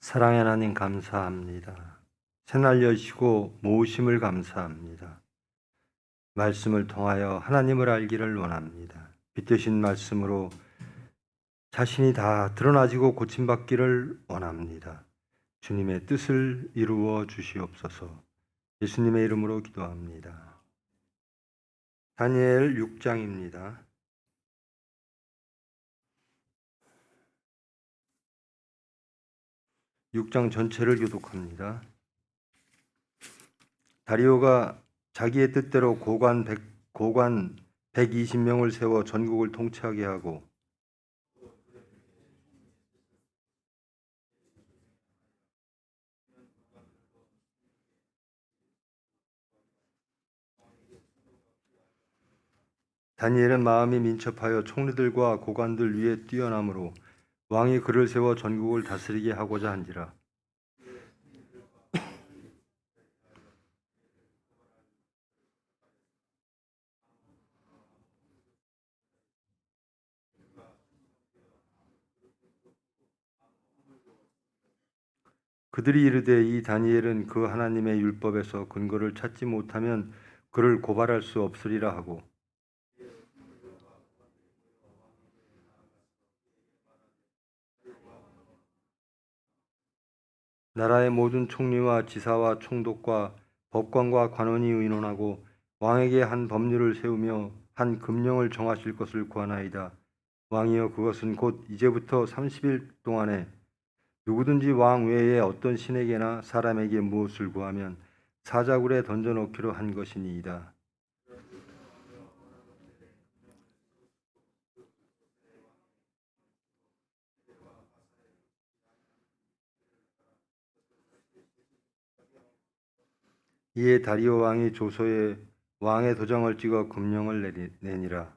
사랑의 하나님 감사합니다. 새날 여시고 모으심을 감사합니다. 말씀을 통하여 하나님을 알기를 원합니다. 빛되신 말씀으로 자신이 다 드러나지고 고침받기를 원합니다. 주님의 뜻을 이루어 주시옵소서. 예수님의 이름으로 기도합니다. 다니엘 6장입니다. 6장 전체를 교독합니다. 다리오가 자기의 뜻대로 고관 120명을 세워 전국을 통치하게 하고 다니엘은 마음이 민첩하여 총리들과 고관들 위에 뛰어나므로 왕이 그를 세워 전국을 다스리게 하고자 한지라. 그들이 이르되 이 다니엘은 그 하나님의 율법에서 근거를 찾지 못하면 그를 고발할 수 없으리라 하고 나라의 모든 총리와 지사와 총독과 법관과 관원이 의논하고 왕에게 한 법률을 세우며 한 금령을 정하실 것을 구하나이다. 왕이여 그것은 곧 이제부터 30일 동안에 누구든지 왕 외에 어떤 신에게나 사람에게 무엇을 구하면 사자굴에 던져놓기로 한 것이니이다. 이에 다리오 왕이 조서에 왕의 도장을 찍어 금령을 내니라.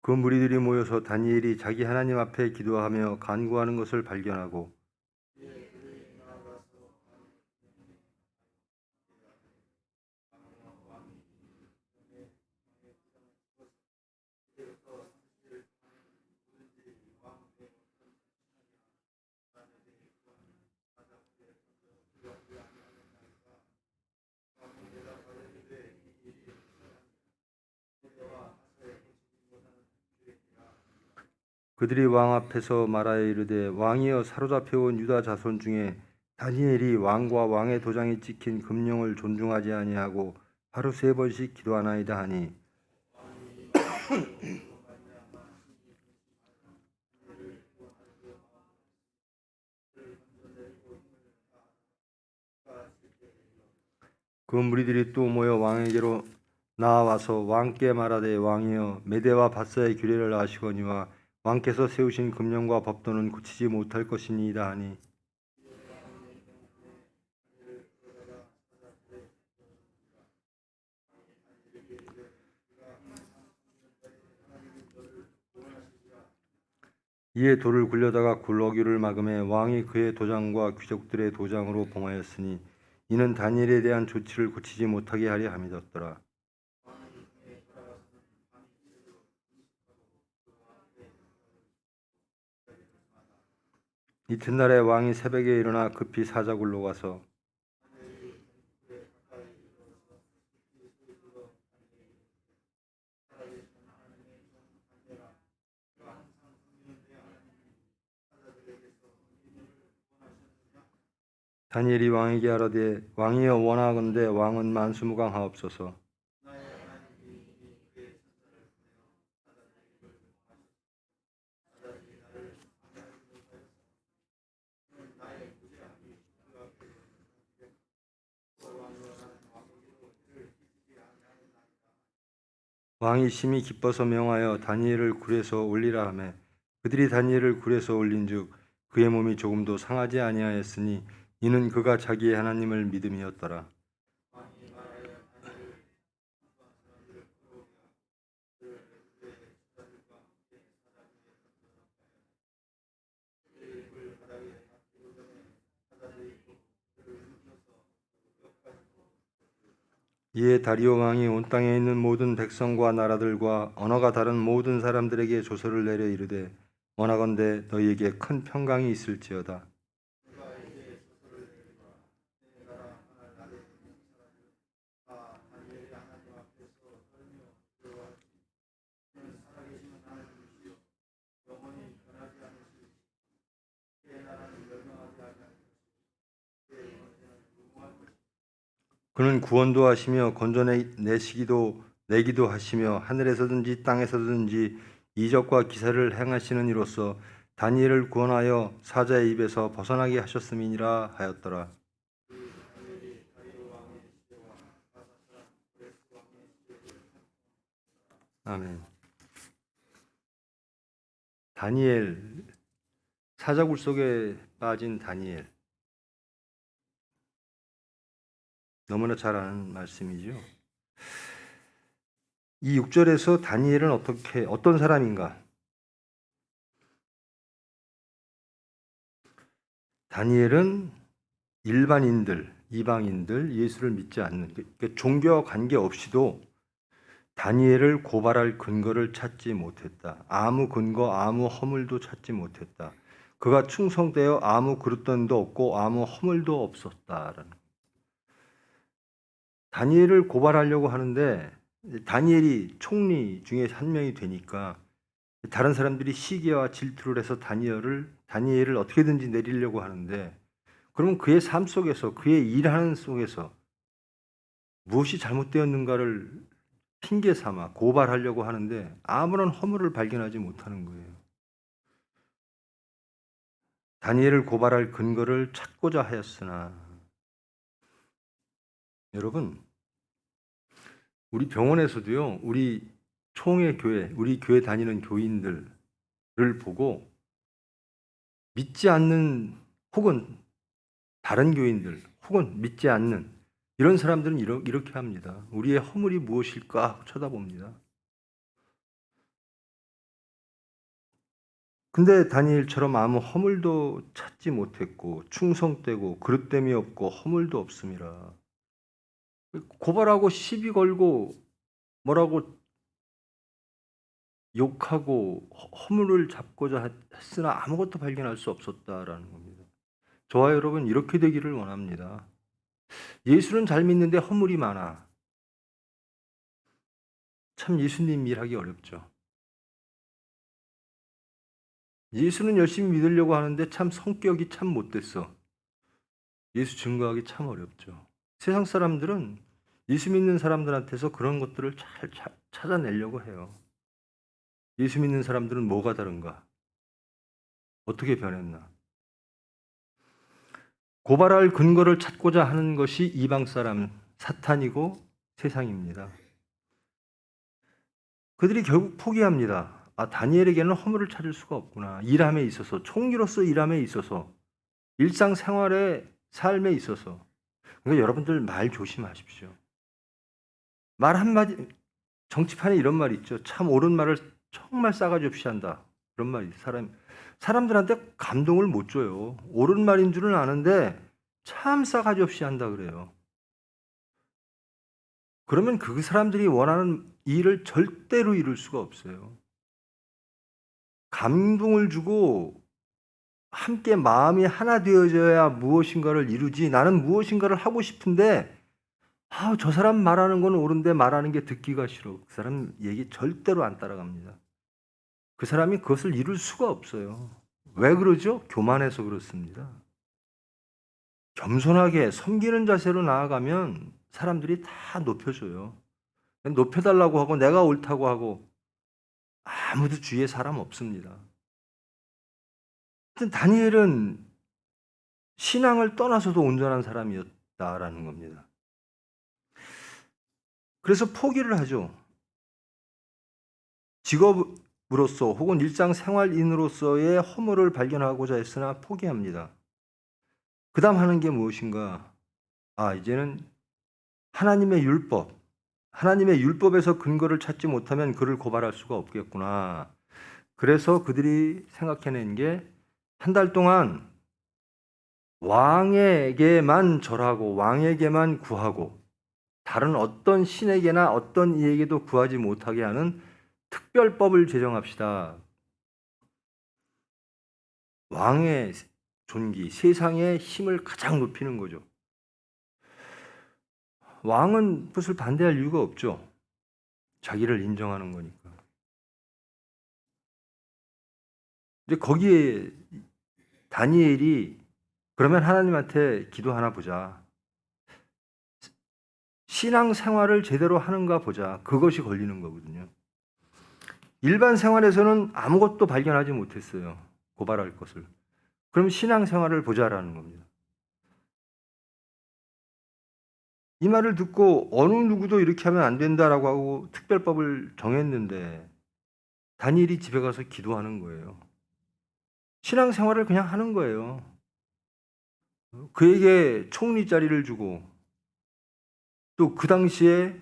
그 무리들이 모여서 다니엘이 자기 하나님 앞에 기도하며 간구하는 것을 발견하고 그들이 왕 앞에서 말하여 이르되 왕이여 사로잡혀온 유다 자손 중에 다니엘이 왕과 왕의 도장이 찍힌 금령을 존중하지 아니하고 하루 3번씩 기도하나이다 하니 그 무리들이 또 모여 왕에게로 나와서 왕께 말하되 왕이여 메대와 바사의 규례를 아시거니와 왕께서 세우신 금령과 법도는 고치지 못할 것이니이다 하니 이에 돌을 굴려다가 굴러기를 막음에 왕이 그의 도장과 귀족들의 도장으로 봉하였으니 이는 다니엘에 대한 조치를 고치지 못하게 하려 함이었더라. 이튿날에 왕이 새벽에 일어나 급히 사자굴로 가서 다니엘이 왕에게 아뢰되 왕이여 원하건대 왕은 만수무강하옵소서. 왕이 심히 기뻐서 명하여 다니엘을 굴에서 올리라 하매 그들이 다니엘을 굴에서 올린즉 그의 몸이 조금도 상하지 아니하였으니 이는 그가 자기의 하나님을 믿음이었더라. 이에 다리오 왕이 온 땅에 있는 모든 백성과 나라들과 언어가 다른 모든 사람들에게 조서를 내려 이르되 원하건대 너희에게 큰 평강이 있을지어다. 그는 구원도 하시며 건져내시기도 내기도 하시며 하늘에서든지 땅에서든지 이적과 기사를 행하시는 이로써 다니엘을 구원하여 사자의 입에서 벗어나게 하셨음이니라 하였더라. 아멘. 다니엘, 사자굴 속에 빠진 다니엘. 너무나 잘 아는 말씀이죠. 이 6절에서 다니엘은 어떤 사람인가? 다니엘은 일반인들, 이방인들, 예수를 믿지 않는, 종교와 관계없이도 다니엘을 고발할 근거를 찾지 못했다. 아무 근거, 아무 허물도 찾지 못했다. 그가 충성되어 아무 그릇됨도 없고 아무 허물도 없었다라는. 다니엘을 고발하려고 하는데 다니엘이 총리 중에 한 명이 되니까 다른 사람들이 시기와 질투를 해서 다니엘을 어떻게든지 내리려고 하는데, 그러면 그의 삶 속에서, 그의 일하는 속에서 무엇이 잘못되었는가를 핑계 삼아 고발하려고 하는데 아무런 허물을 발견하지 못하는 거예요. 다니엘을 고발할 근거를 찾고자 하였으나, 여러분, 우리 병원에서도요, 우리 총회 교회, 우리 교회 다니는 교인들을 보고 믿지 않는, 혹은 다른 교인들, 혹은 믿지 않는 이런 사람들은 이렇게 합니다. 우리의 허물이 무엇일까 하고 쳐다봅니다. 근데 다니엘처럼 아무 허물도 찾지 못했고 충성되고 그릇됨이 없고 허물도 없음이라. 고발하고 시비 걸고 뭐라고 욕하고 허물을 잡고자 했으나 아무것도 발견할 수 없었다라는 겁니다. 저와 여러분 이렇게 되기를 원합니다. 예수는 잘 믿는데 허물이 많아. 참 예수님 일하기 어렵죠. 예수는 열심히 믿으려고 하는데 참 성격이 참 못됐어. 예수 증거하기 참 어렵죠. 세상 사람들은 예수 믿는 사람들한테서 그런 것들을 잘 찾아내려고 해요. 예수 믿는 사람들은 뭐가 다른가? 어떻게 변했나? 고발할 근거를 찾고자 하는 것이 이방 사람, 사탄이고 세상입니다. 그들이 결국 포기합니다. 다니엘에게는 허물을 찾을 수가 없구나. 일함에 있어서, 총리로서 일함에 있어서, 일상생활의 삶에 있어서. 그러니까 여러분들 말 조심하십시오. 말 한마디, 정치판에 이런 말이 있죠. 참 옳은 말을 정말 싸가지 없이 한다. 그런 말이 있어요. 사람들한테 감동을 못 줘요. 옳은 말인 줄은 아는데 참 싸가지 없이 한다 그래요. 그러면 그 사람들이 원하는 일을 절대로 이룰 수가 없어요. 감동을 주고 함께 마음이 하나 되어져야 무엇인가를 이루지, 나는 무엇인가를 하고 싶은데 저 사람 말하는 건 옳은데 말하는 게 듣기가 싫어. 그 사람 얘기 절대로 안 따라갑니다. 그 사람이 그것을 이룰 수가 없어요. 왜 그러죠? 교만해서 그렇습니다. 겸손하게 섬기는 자세로 나아가면 사람들이 다 높여줘요. 높여달라고 하고 내가 옳다고 하고 아무도 주위에 사람 없습니다. 하여튼 다니엘은 신앙을 떠나서도 온전한 사람이었다라는 겁니다. 그래서 포기를 하죠. 직업으로서 혹은 일상생활인으로서의 허물을 발견하고자 했으나 포기합니다. 그 다음 하는 게 무엇인가? 이제는 하나님의 율법에서 근거를 찾지 못하면 그를 고발할 수가 없겠구나. 그래서 그들이 생각해낸 게 한 달 동안 왕에게만 절하고 왕에게만 구하고 다른 어떤 신에게나 어떤 이에게도 구하지 못하게 하는 특별법을 제정합시다. 왕의 존귀, 세상의 힘을 가장 높이는 거죠. 왕은 그것을 반대할 이유가 없죠. 자기를 인정하는 거니까. 근데 거기에 다니엘이 그러면 하나님한테 기도하나 보자. 신앙 생활을 제대로 하는가 보자. 그것이 걸리는 거거든요. 일반 생활에서는 아무것도 발견하지 못했어요. 고발할 것을. 그럼 신앙 생활을 보자라는 겁니다. 이 말을 듣고 어느 누구도 이렇게 하면 안 된다라고 하고 특별법을 정했는데 다니엘이 집에 가서 기도하는 거예요. 신앙 생활을 그냥 하는 거예요. 그에게 총리 자리를 주고 또 그 당시에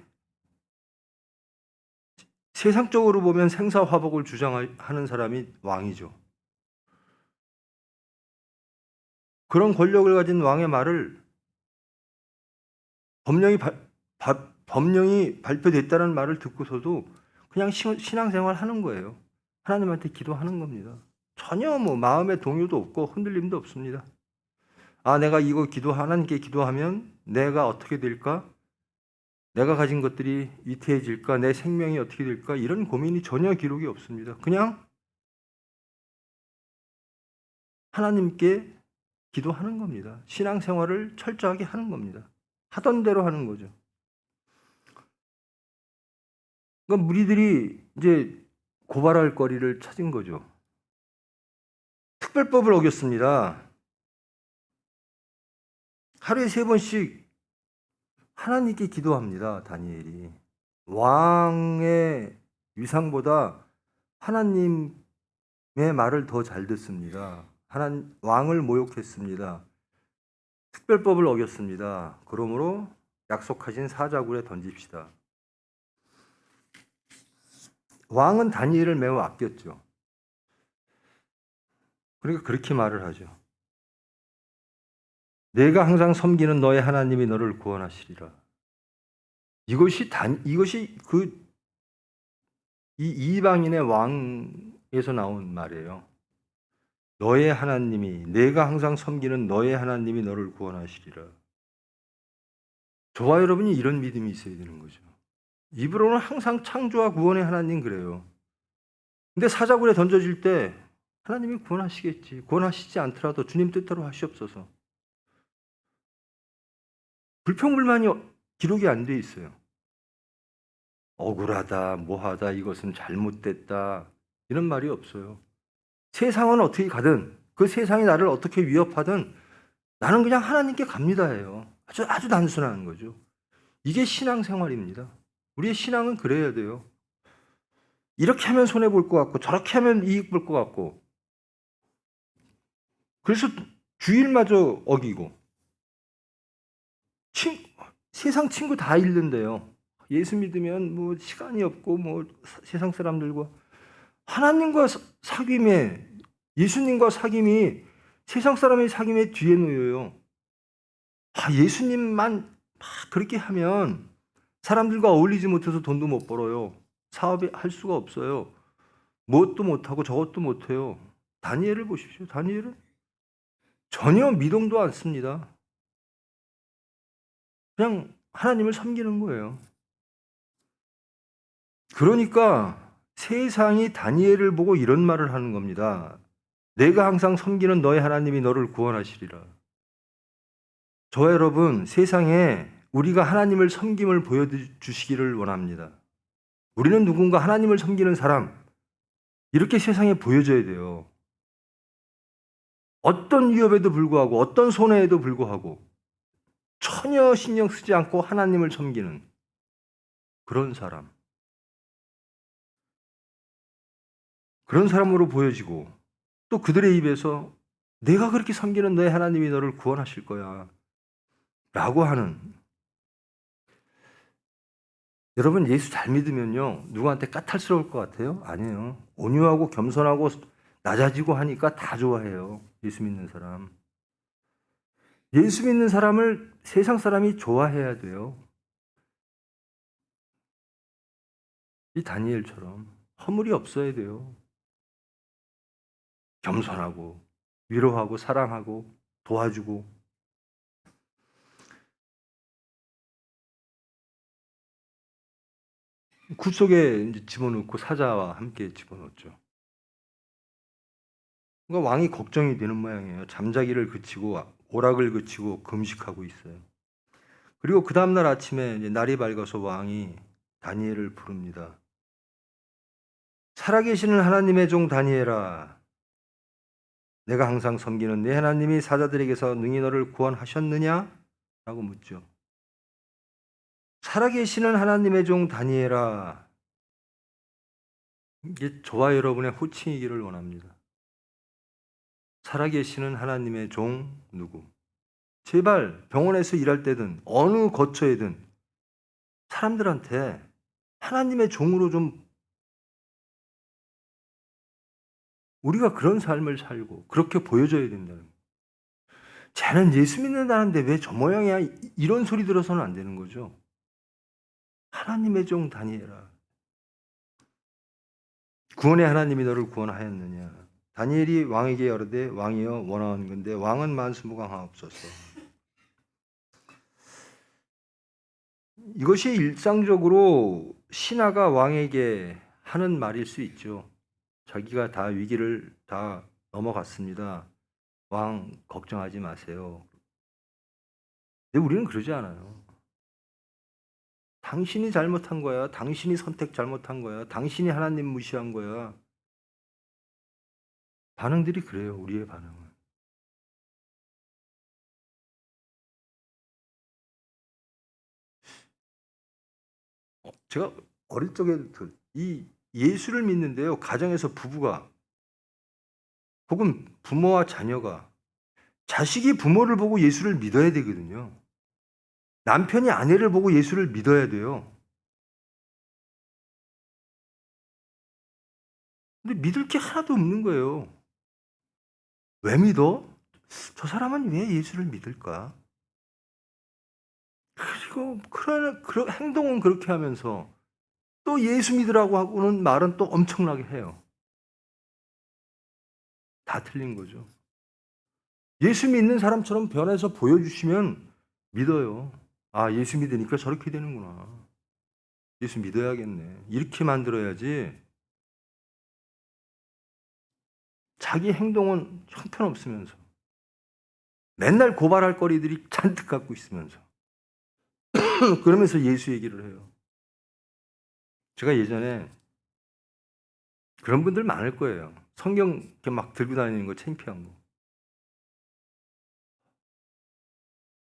세상적으로 보면 생사화복을 주장하는 사람이 왕이죠. 그런 권력을 가진 왕의 말을 법령이 발표됐다는 말을 듣고서도 그냥 신앙생활 하는 거예요. 하나님한테 기도하는 겁니다. 전혀 마음의 동요도 없고 흔들림도 없습니다. 아, 내가 이거 하나님께 기도하면 내가 어떻게 될까? 내가 가진 것들이 위태해질까? 내 생명이 어떻게 될까? 이런 고민이 전혀 기록이 없습니다. 그냥 하나님께 기도하는 겁니다. 신앙생활을 철저하게 하는 겁니다. 하던 대로 하는 거죠. 그러니까 무리들이 이제 고발할 거리를 찾은 거죠. 특별법을 어겼습니다. 하루에 3번씩 하나님께 기도합니다. 다니엘이. 왕의 위상보다 하나님의 말을 더 잘 듣습니다. 왕을 모욕했습니다. 특별법을 어겼습니다. 그러므로 약속하신 사자굴에 던집시다. 왕은 다니엘을 매우 아꼈죠. 그러니까 그렇게 말을 하죠. 내가 항상 섬기는 너의 하나님이 너를 구원하시리라. 이것이 이 이방인의 왕에서 나온 말이에요. 너의 하나님이, 내가 항상 섬기는 너의 하나님이 너를 구원하시리라. 저와 여러분이 이런 믿음이 있어야 되는 거죠. 입으로는 항상 창조와 구원의 하나님 그래요. 근데 사자굴에 던져질 때 하나님이 구원하시겠지. 구원하시지 않더라도 주님 뜻대로 하시옵소서. 불평불만이 기록이 안 돼 있어요. 억울하다, 뭐하다, 이것은 잘못됐다 이런 말이 없어요. 세상은 어떻게 가든 그 세상이 나를 어떻게 위협하든 나는 그냥 하나님께 갑니다예요. 아주 단순한 거죠. 이게 신앙생활입니다. 우리의 신앙은 그래야 돼요. 이렇게 하면 손해볼 것 같고 저렇게 하면 이익 볼 것 같고 그래서 주일마저 어기고 세상 친구 다 잃는데요. 예수 믿으면 시간이 없고 세상 사람들과 하나님과 사귐에 예수님과 사귐이 세상 사람의 사귐의 뒤에 놓여요. 예수님만 그렇게 하면 사람들과 어울리지 못해서 돈도 못 벌어요. 사업을 할 수가 없어요. 무엇도 못하고 저것도 못해요. 다니엘을 보십시오. 다니엘은 전혀 미동도 않습니다. 그냥 하나님을 섬기는 거예요. 그러니까 세상이 다니엘을 보고 이런 말을 하는 겁니다. 내가 항상 섬기는 너의 하나님이 너를 구원하시리라. 저와 여러분, 세상에 우리가 하나님을 섬김을 보여주시기를 원합니다. 우리는 누군가 하나님을 섬기는 사람, 이렇게 세상에 보여줘야 돼요. 어떤 위협에도 불구하고, 어떤 손해에도 불구하고, 전혀 신경 쓰지 않고 하나님을 섬기는 그런 사람. 그런 사람으로 보여지고, 또 그들의 입에서 내가 그렇게 섬기는 너의 하나님이 너를 구원하실 거야. 라고 하는. 여러분, 예수 잘 믿으면요, 누구한테 까탈스러울 것 같아요? 아니에요. 온유하고 겸손하고 낮아지고 하니까 다 좋아해요. 예수 믿는 사람. 예수 믿는 사람을 세상 사람이 좋아해야 돼요. 이 다니엘처럼 허물이 없어야 돼요. 겸손하고 위로하고 사랑하고 도와주고. 굴 속에 이제 집어넣고 사자와 함께 집어넣었죠. 그러니까 왕이 걱정이 되는 모양이에요. 잠자기를 그치고 오락을 그치고 금식하고 있어요. 그리고 그 다음날 아침에 이제 날이 밝아서 왕이 다니엘을 부릅니다. 살아계시는 하나님의 종 다니엘아, 내가 항상 섬기는 네 하나님이 사자들에게서 능히 너를 구원하셨느냐? 라고 묻죠. 살아계시는 하나님의 종 다니엘아, 이게 저와 여러분의 호칭이기를 원합니다. 살아계시는 하나님의 종 누구? 제발 병원에서 일할 때든 어느 거처에든 사람들한테 하나님의 종으로 좀 우리가 그런 삶을 살고 그렇게 보여줘야 된다는 거예요. 쟤는 예수 믿는다는데 왜 저 모양이야? 이런 소리 들어서는 안 되는 거죠. 하나님의 종 다니엘아, 구원의 하나님이 너를 구원하였느냐? 다니엘이 왕에게 여르되 왕이여 원하는 건데 왕은 만수무강하옵소서. 이것이 일상적으로 신하가 왕에게 하는 말일 수 있죠. 자기가 다 위기를 다 넘어갔습니다. 왕 걱정하지 마세요. 근데 우리는 그러지 않아요. 당신이 잘못한 거야. 당신이 선택 잘못한 거야. 당신이 하나님 무시한 거야. 반응들이 그래요. 우리의 반응은. 제가 어릴 적에 이 예수를 믿는데요. 가정에서 부부가 혹은 부모와 자녀가 자식이 부모를 보고 예수를 믿어야 되거든요. 남편이 아내를 보고 예수를 믿어야 돼요. 근데 믿을 게 하나도 없는 거예요. 왜 믿어? 저 사람은 왜 예수를 믿을까? 그리고 그런 행동은 그렇게 하면서 또 예수 믿으라고 하고는 말은 또 엄청나게 해요. 다 틀린 거죠. 예수 믿는 사람처럼 변해서 보여주시면 믿어요. 아, 예수 믿으니까 저렇게 되는구나. 예수 믿어야겠네. 이렇게 만들어야지. 자기 행동은 형편없으면서 맨날 고발할 거리들이 잔뜩 갖고 있으면서 그러면서 예수 얘기를 해요. 제가 예전에 그런 분들 많을 거예요. 성경 이렇게 막 들고 다니는 거 창피한 거.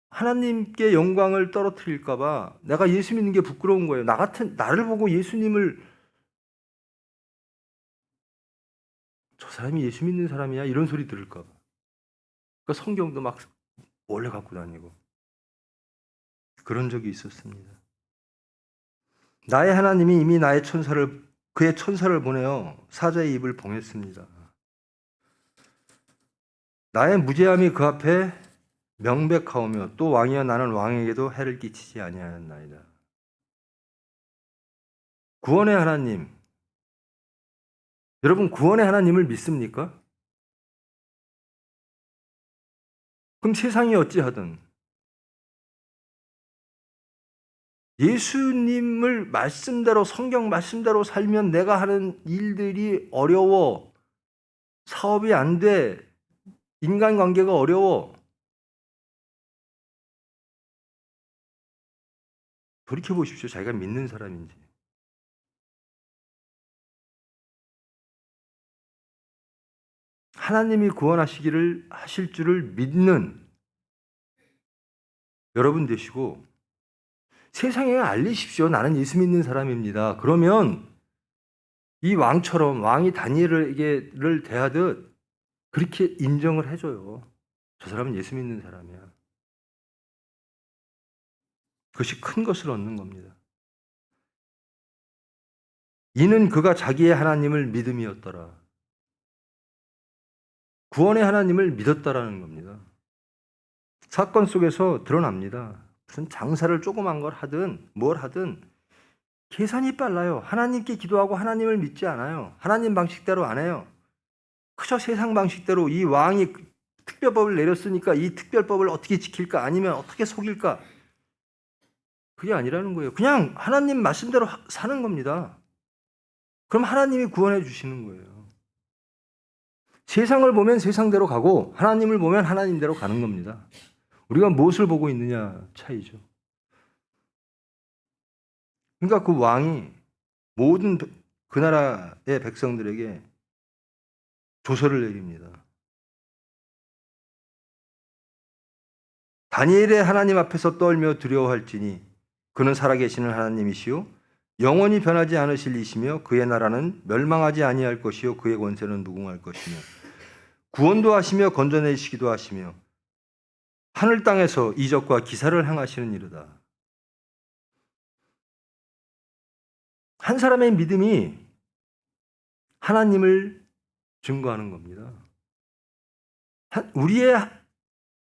하나님께 영광을 떨어뜨릴까 봐 내가 예수 믿는 게 부끄러운 거예요. 나를 보고 예수님을 저 사람이 예수 믿는 사람이야? 이런 소리 들을까 봐. 그러니까 성경도 막 몰래 갖고 다니고 그런 적이 있었습니다. 나의 하나님이 이미 그의 천사를 보내어 사자의 입을 봉했습니다. 나의 무죄함이 그 앞에 명백하오며 또 왕이여 나는 왕에게도 해를 끼치지 아니하였나이다. 구원의 하나님, 여러분 구원의 하나님을 믿습니까? 그럼 세상이 어찌하든 예수님을 말씀대로 성경 말씀대로 살면 내가 하는 일들이 어려워, 사업이 안 돼, 인간관계가 어려워. 돌이켜보십시오. 자기가 믿는 사람인지. 하나님이 하실 줄을 믿는 여러분 되시고 세상에 알리십시오. 나는 예수 믿는 사람입니다. 그러면 이 왕처럼 왕이 다니엘을 대하듯 그렇게 인정을 해줘요. 저 사람은 예수 믿는 사람이야. 그것이 큰 것을 얻는 겁니다. 이는 그가 자기의 하나님을 믿음이었더라. 구원의 하나님을 믿었다라는 겁니다. 사건 속에서 드러납니다. 무슨 장사를 조그만 걸 하든 뭘 하든 계산이 빨라요. 하나님께 기도하고 하나님을 믿지 않아요. 하나님 방식대로 안 해요. 그저 세상 방식대로 이 왕이 특별법을 내렸으니까 이 특별법을 어떻게 지킬까 아니면 어떻게 속일까, 그게 아니라는 거예요. 그냥 하나님 말씀대로 사는 겁니다. 그럼 하나님이 구원해 주시는 거예요. 세상을 보면 세상대로 가고 하나님을 보면 하나님대로 가는 겁니다. 우리가 무엇을 보고 있느냐 차이죠. 그러니까 그 왕이 모든 그 나라의 백성들에게 조서를 내립니다. 다니엘의 하나님 앞에서 떨며 두려워할지니 그는 살아계시는 하나님이시요 영원히 변하지 않으실 이시며 그의 나라는 멸망하지 아니할 것이요 그의 권세는 무궁할 것이며 구원도 하시며 건져내시기도 하시며 하늘 땅에서 이적과 기사를 행하시는 이르다. 한 사람의 믿음이 하나님을 증거하는 겁니다. 우리의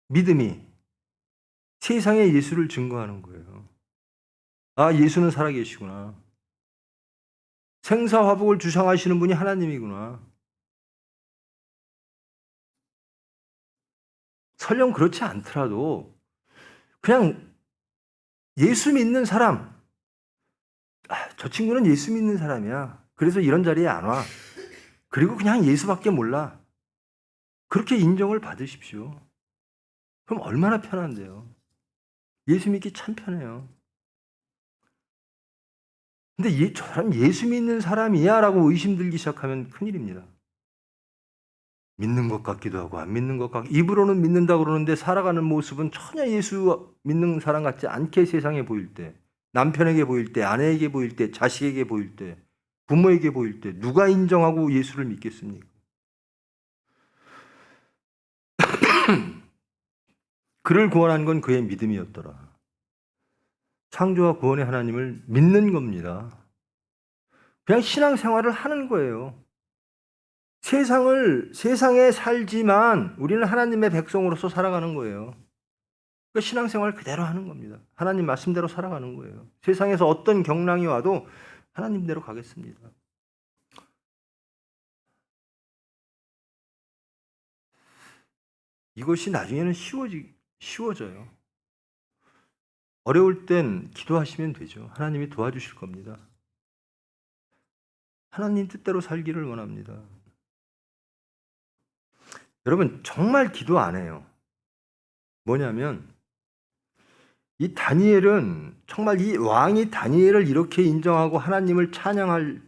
믿음이 세상에 예수를 증거하는 거예요. 아, 예수는 살아계시구나. 생사화복을 주장하시는 분이 하나님이구나. 설령 그렇지 않더라도 그냥 예수 믿는 사람, 저 친구는 예수 믿는 사람이야. 그래서 이런 자리에 안 와. 그리고 그냥 예수밖에 몰라. 그렇게 인정을 받으십시오. 그럼 얼마나 편한데요. 예수 믿기 참 편해요. 근데 저 사람 예수 믿는 사람이야 라고 의심 들기 시작하면 큰일입니다. 믿는 것 같기도 하고 안 믿는 것 같고, 입으로는 믿는다고 그러는데 살아가는 모습은 전혀 예수 믿는 사람 같지 않게 세상에 보일 때, 남편에게 보일 때, 아내에게 보일 때, 자식에게 보일 때, 부모에게 보일 때 누가 인정하고 예수를 믿겠습니까? 그를 구원한 건 그의 믿음이었더라. 창조와 구원의 하나님을 믿는 겁니다. 그냥 신앙생활을 하는 거예요. 세상에 살지만 우리는 하나님의 백성으로서 살아가는 거예요. 그러니까 신앙생활 그대로 하는 겁니다. 하나님 말씀대로 살아가는 거예요. 세상에서 어떤 경랑이 와도 하나님대로 가겠습니다. 이것이 나중에는 쉬워져요. 어려울 땐 기도하시면 되죠. 하나님이 도와주실 겁니다. 하나님 뜻대로 살기를 원합니다. 여러분, 정말 기도 안 해요. 뭐냐면 이 다니엘은 정말 이 왕이 다니엘을 이렇게 인정하고 하나님을 찬양하는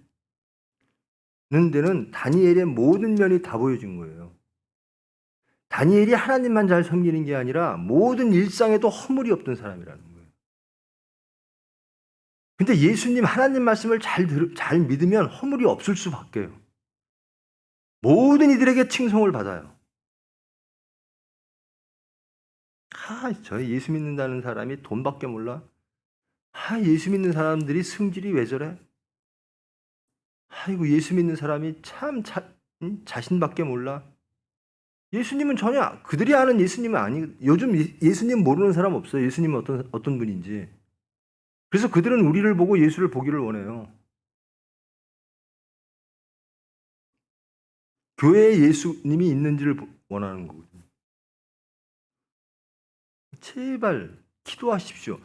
데는 다니엘의 모든 면이 다 보여준 거예요. 다니엘이 하나님만 잘 섬기는 게 아니라 모든 일상에도 허물이 없던 사람이라는 거예요. 근데 예수님 하나님 말씀을 잘 믿으면 허물이 없을 수밖에요. 모든 이들에게 칭송을 받아요. 저 예수 믿는다는 사람이 돈밖에 몰라? 예수 믿는 사람들이 승질이 왜 저래? 아이고, 예수 믿는 사람이 참 자신밖에 몰라? 예수님은 전혀, 그들이 아는 예수님은 요즘 예수님 모르는 사람 없어요. 예수님은 어떤 분인지. 그래서 그들은 우리를 보고 예수를 보기를 원해요. 교회에 예수님이 있는지를 원하는 거거든요. 제발 기도하십시오.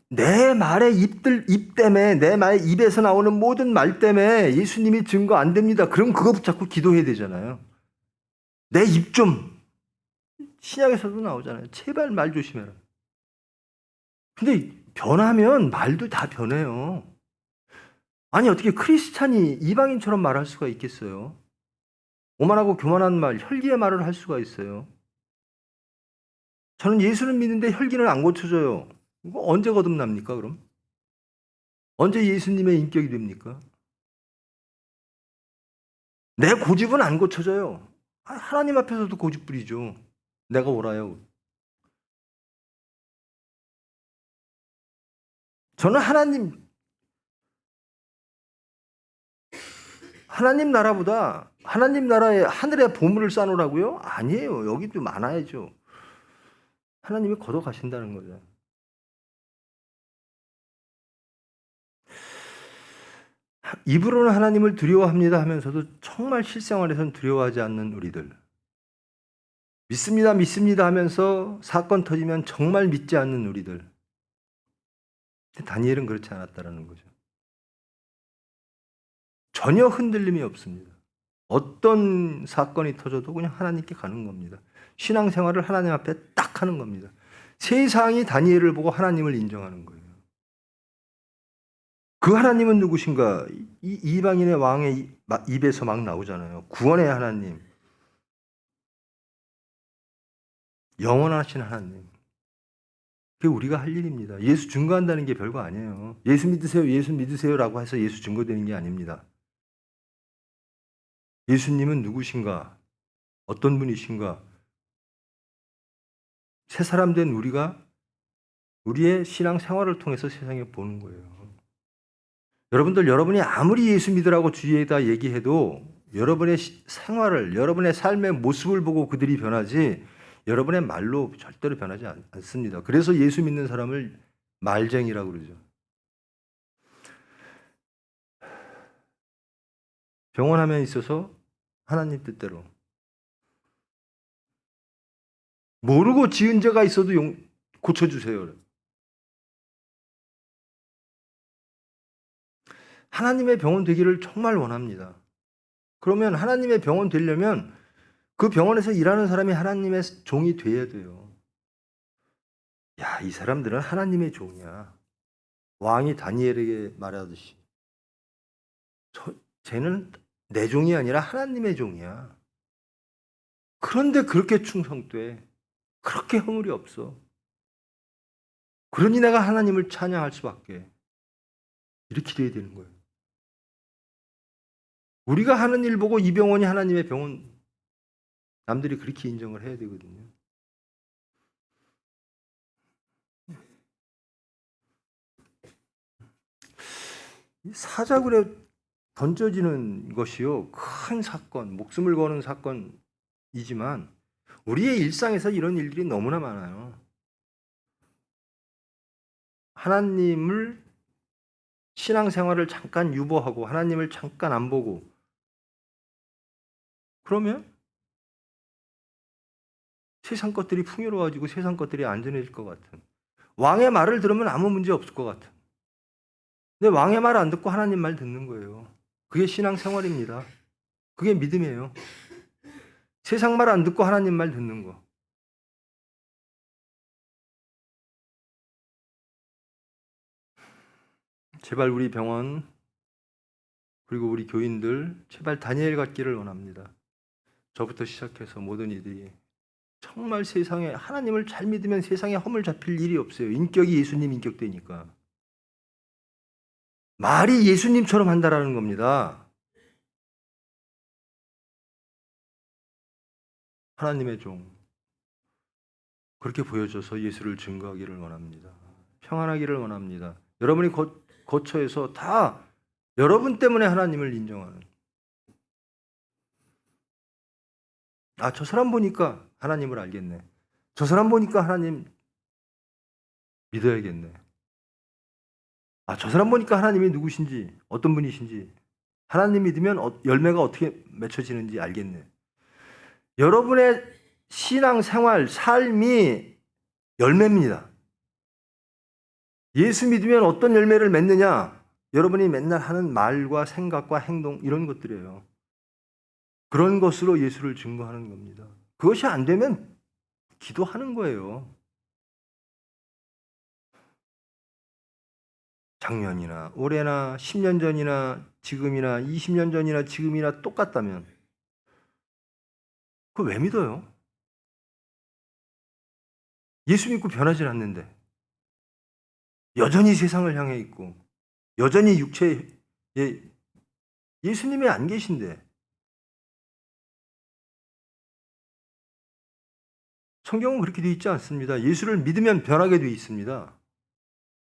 내 말의 입 때문에, 내 말의 입에서 나오는 모든 말 때문에 예수님이 증거 안 됩니다. 그럼 그거 붙잡고 기도해야 되잖아요. 내 입 좀. 신약에서도 나오잖아요. 제발 말 조심해라. 근데 변하면 말도 다 변해요. 아니, 어떻게 크리스찬이 이방인처럼 말할 수가 있겠어요? 오만하고 교만한 말, 혈기의 말을 할 수가 있어요. 저는 예수를 믿는데 혈기는 안 고쳐져요. 이거 언제 거듭납니까, 그럼? 언제 예수님의 인격이 됩니까? 내 고집은 안 고쳐져요. 하나님 앞에서도 고집 부리죠. 내가 옳아요. 저는 하나님 나라보다 하나님 나라에 하늘에 보물을 쌓으라고요? 아니에요. 여기도 많아야죠. 하나님이 걷어가신다는 거죠. 입으로는 하나님을 두려워합니다 하면서도 정말 실생활에서는 두려워하지 않는 우리들. 믿습니다, 믿습니다 하면서 사건 터지면 정말 믿지 않는 우리들. 다니엘은 그렇지 않았다라는 거죠. 전혀 흔들림이 없습니다. 어떤 사건이 터져도 그냥 하나님께 가는 겁니다. 신앙생활을 하나님 앞에 딱 하는 겁니다. 세상이 다니엘을 보고 하나님을 인정하는 거예요. 그 하나님은 누구신가? 이 이방인의 왕의 입에서 막 나오잖아요. 구원의 하나님, 영원하신 하나님. 그게 우리가 할 일입니다. 예수 증거한다는 게 별거 아니에요. 예수 믿으세요, 예수 믿으세요라고 해서 예수 증거되는 게 아닙니다. 예수님은 누구신가? 어떤 분이신가? 새 사람 된 우리가 우리의 신앙 생활을 통해서 세상에 보는 거예요. 여러분들, 여러분이 아무리 예수 믿으라고 주위에다 얘기해도 여러분의 생활을, 여러분의 삶의 모습을 보고 그들이 변하지 여러분의 말로 절대로 변하지 않습니다. 그래서 예수 믿는 사람을 말쟁이라고 그러죠. 병원하면 있어서 하나님 뜻대로 모르고 지은 죄가 있어도 고쳐주세요. 하나님의 병원 되기를 정말 원합니다. 그러면 하나님의 병원 되려면 그 병원에서 일하는 사람이 하나님의 종이 돼야 돼요. 야, 이 사람들은 하나님의 종이야. 왕이 다니엘에게 말하듯이 쟤는 내 종이 아니라 하나님의 종이야. 그런데 그렇게 충성돼. 그렇게 허물이 없어. 그러니 내가 하나님을 찬양할 수밖에. 이렇게 돼야 되는 거예요. 우리가 하는 일 보고 이 병원이 하나님의 병원, 남들이 그렇게 인정을 해야 되거든요. 사자굴에 던져지는 것이요, 큰 사건, 목숨을 거는 사건이지만 우리의 일상에서 이런 일들이 너무나 많아요. 하나님을, 신앙생활을 잠깐 유보하고 하나님을 잠깐 안 보고 그러면 세상 것들이 풍요로워지고 세상 것들이 안전해질 것 같은, 왕의 말을 들으면 아무 문제 없을 것 같은, 근데 왕의 말 안 듣고 하나님 말 듣는 거예요. 그게 신앙생활입니다. 그게 믿음이에요. 세상 말 안 듣고 하나님 말 듣는 거. 제발 우리 병원, 그리고 우리 교인들 제발 다니엘 같기를 원합니다. 저부터 시작해서 모든 이들이 정말 세상에 하나님을 잘 믿으면 세상에 허물 잡힐 일이 없어요. 인격이 예수님 인격되니까. 말이 예수님처럼 한다라는 겁니다. 하나님의 종. 그렇게 보여줘서 예수를 증거하기를 원합니다. 평안하기를 원합니다. 여러분이 거처에서 다 여러분 때문에 하나님을 인정하는. 아, 저 사람 보니까 하나님을 알겠네. 저 사람 보니까 하나님 믿어야겠네. 아, 저 사람 보니까 하나님이 누구신지, 어떤 분이신지, 하나님 믿으면 열매가 어떻게 맺혀지는지 알겠네. 여러분의 신앙 생활, 삶이 열매입니다. 예수 믿으면 어떤 열매를 맺느냐? 여러분이 맨날 하는 말과 생각과 행동, 이런 것들이에요. 그런 것으로 예수를 증거하는 겁니다. 그것이 안 되면 기도하는 거예요. 작년이나 올해나 10년 전이나 지금이나 20년 전이나 지금이나 똑같다면 그걸 왜 믿어요? 예수 믿고 변하지 않는데 여전히 세상을 향해 있고 여전히 육체에 예수님이 안 계신데, 성경은 그렇게 되어 있지 않습니다. 예수를 믿으면 변하게 되어 있습니다.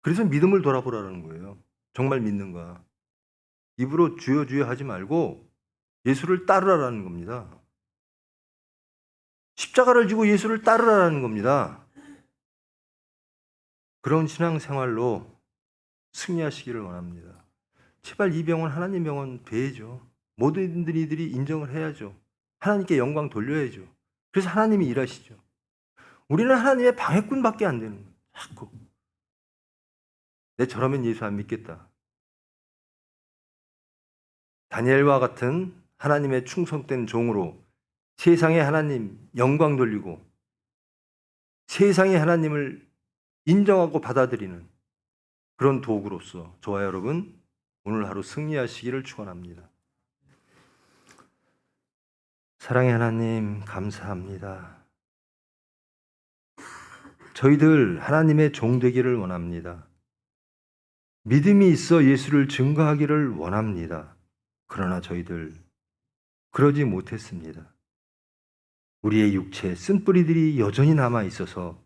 그래서 믿음을 돌아보라는 거예요. 정말 믿는가. 입으로 주여 주여 하지 말고 예수를 따르라는 겁니다. 십자가를 지고 예수를 따르라는 겁니다. 그런 신앙생활로 승리하시기를 원합니다. 제발 이 병원 하나님 병원 돼야죠. 모든 이들이 인정을 해야죠. 하나님께 영광 돌려야죠. 그래서 하나님이 일하시죠. 우리는 하나님의 방해꾼밖에 안 되는 거예요. 자꾸. 내 저러면 예수 안 믿겠다. 다니엘과 같은 하나님의 충성된 종으로 세상에 하나님 영광 돌리고 세상에 하나님을 인정하고 받아들이는 그런 도구로서 저와 여러분 오늘 하루 승리하시기를 축원합니다. 사랑의 하나님 감사합니다. 저희들 하나님의 종 되기를 원합니다. 믿음이 있어 예수를 증거하기를 원합니다. 그러나 저희들 그러지 못했습니다. 우리의 육체 쓴뿌리들이 여전히 남아 있어서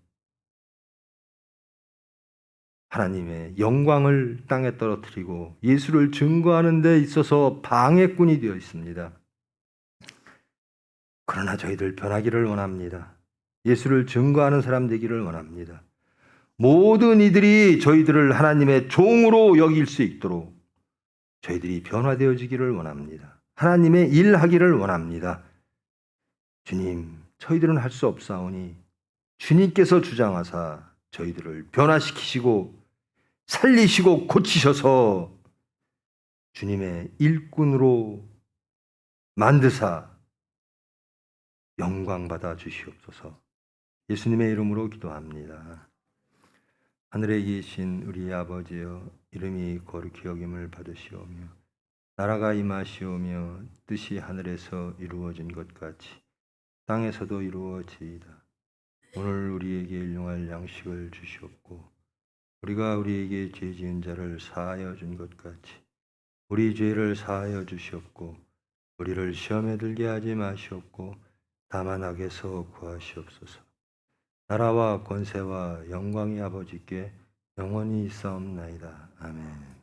하나님의 영광을 땅에 떨어뜨리고 예수를 증거하는 데 있어서 방해꾼이 되어 있습니다. 그러나 저희들 변하기를 원합니다. 예수를 증거하는 사람 되기를 원합니다. 모든 이들이 저희들을 하나님의 종으로 여길 수 있도록 저희들이 변화되어지기를 원합니다. 하나님의 일하기를 원합니다. 주님, 저희들은 할 수 없사오니 주님께서 주장하사 저희들을 변화시키시고 살리시고 고치셔서 주님의 일꾼으로 만드사 영광 받아 주시옵소서. 예수님의 이름으로 기도합니다. 하늘에 계신 우리 아버지여, 이름이 거룩히 여김을 받으시오며 나라가 임하시오며 뜻이 하늘에서 이루어진 것 같이 땅에서도 이루어지이다. 오늘 우리에게 일용할 양식을 주시옵고 우리가 우리에게 죄 지은 자를 사하여 준 것 같이 우리 죄를 사하여 주시옵고 우리를 시험에 들게 하지 마시옵고 다만 악에서 구하시옵소서. 나라와 권세와 영광이 아버지께 영원히 있사옵나이다. 아멘.